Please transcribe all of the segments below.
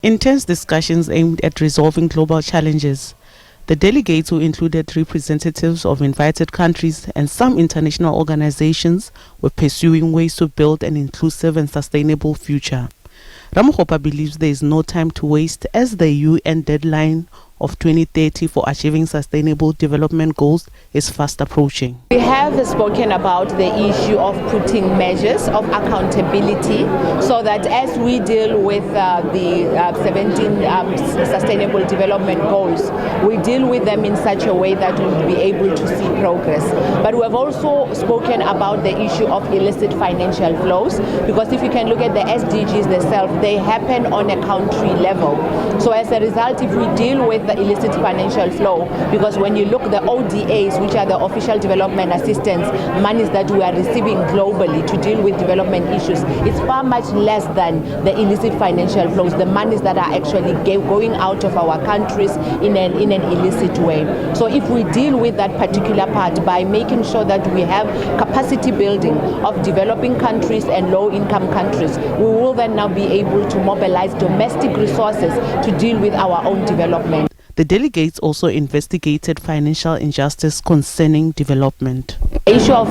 Intense discussions aimed at resolving global challenges. The delegates, who included representatives of invited countries and some international organizations, were pursuing ways to build an inclusive and sustainable future. Ramokgopa believes there is no time to waste, as the UN deadline of 2030 for achieving sustainable development goals is fast approaching. We have spoken about the issue of putting measures of accountability so that as we deal with the 17 Sustainable Development Goals, we deal with them in such a way that we'll be able to see progress. But we have also spoken about the issue of illicit financial flows, because if you can look at the SDGs themselves, they happen on a country level. So as a result, if we deal with the illicit financial flow, because when you look at the ODAs, which are the official development assistance monies that we are receiving globally to deal with development issues, it's far much less than the illicit financial flows, the monies that are actually going out of our countries in an illicit way. So if we deal with that particular part by making sure that we have capacity building of developing countries and low-income countries, we will then now be able to mobilize domestic resources to deal with our own development. The delegates also investigated financial injustice concerning development. The issue of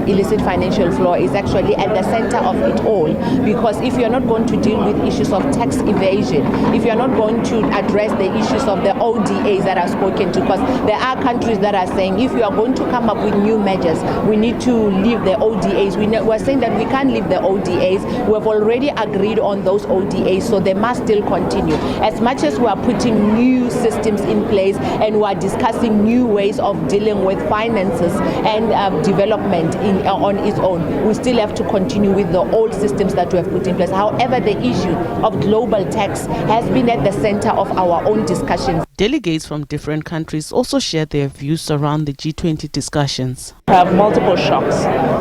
illicit financial flow is actually at the center of it all, because if you're not going to deal with issues of tax evasion, if you're not going to address the issues of the ODAs that are spoken to, because there are countries that are saying if you are going to come up with new measures, we need to leave the ODAs. We're saying that we can't leave the ODAs. We have already agreed on those ODAs, so they must still continue. As much as we are putting new systems in place and we are discussing new ways of dealing with finances and development on its own, we still have to continue with the old systems that we have put in place. However, the issue of global tax has been at the center of our own discussions. Delegates from different countries also shared their views around the G20 discussions. We have multiple shocks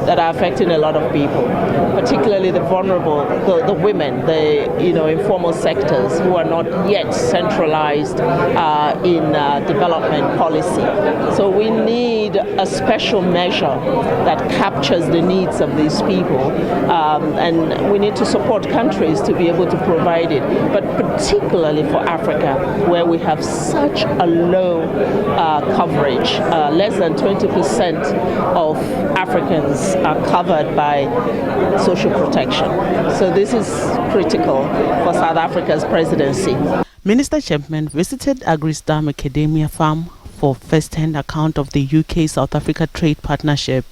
that are affecting a lot of people, particularly the vulnerable, the women, the informal sectors who are not yet centralized in development policy. So we need a special measure that captures the needs of these people, and we need to support countries to be able to provide it, but particularly for Africa, where we have such a low coverage. Less than 20% of Africans are covered by social protection. So this is critical for South Africa's presidency. Minister Chapman visited AgriSA Farm for first-hand account of the UK-South Africa trade partnership.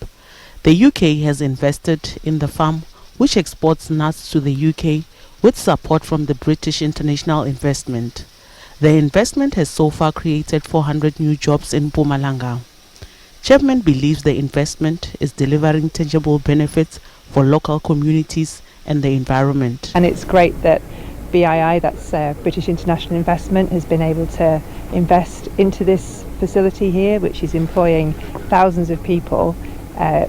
The UK has invested in the farm, which exports nuts to the UK with support from the British International Investment. The investment has so far created 400 new jobs in Mpumalanga. Chapman believes the investment is delivering tangible benefits for local communities and the environment. And it's great that BII, that's British International Investment, has been able to invest into this facility here, which is employing thousands of people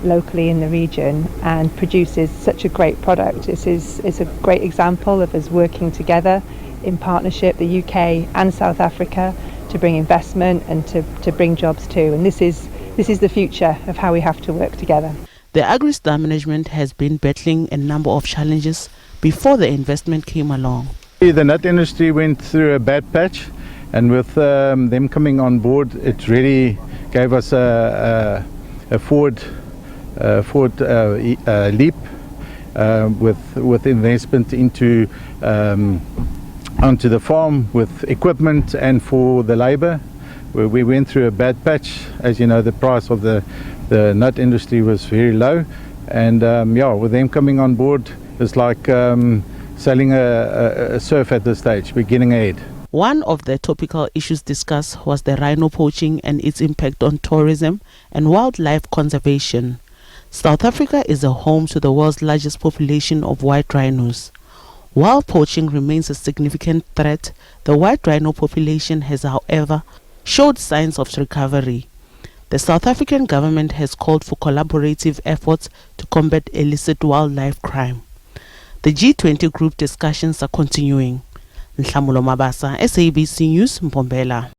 locally in the region and produces such a great product. It's a great example of us working together in partnership, the UK and South Africa, to bring investment and to bring jobs too. And this is the future of how we have to work together. The AgriSA management has been battling a number of challenges before the investment came along. The nut industry went through a bad patch, and with them coming on board, it really gave us a forward leap with investment into onto the farm with equipment and for the labor. We went through a bad patch. As you know, the price of the nut industry was very low, and with them coming on board, it's like sailing a surf at this stage. We're getting ahead. One of the topical issues discussed was the rhino poaching and its impact on tourism and wildlife conservation. South Africa is a home to the world's largest population of white rhinos. While poaching remains a significant threat, the white rhino population has, however, showed signs of recovery. The South African government has called for collaborative efforts to combat illicit wildlife crime. The G20 group discussions are continuing. Mpumalanga, SABC News, Mpumalanga.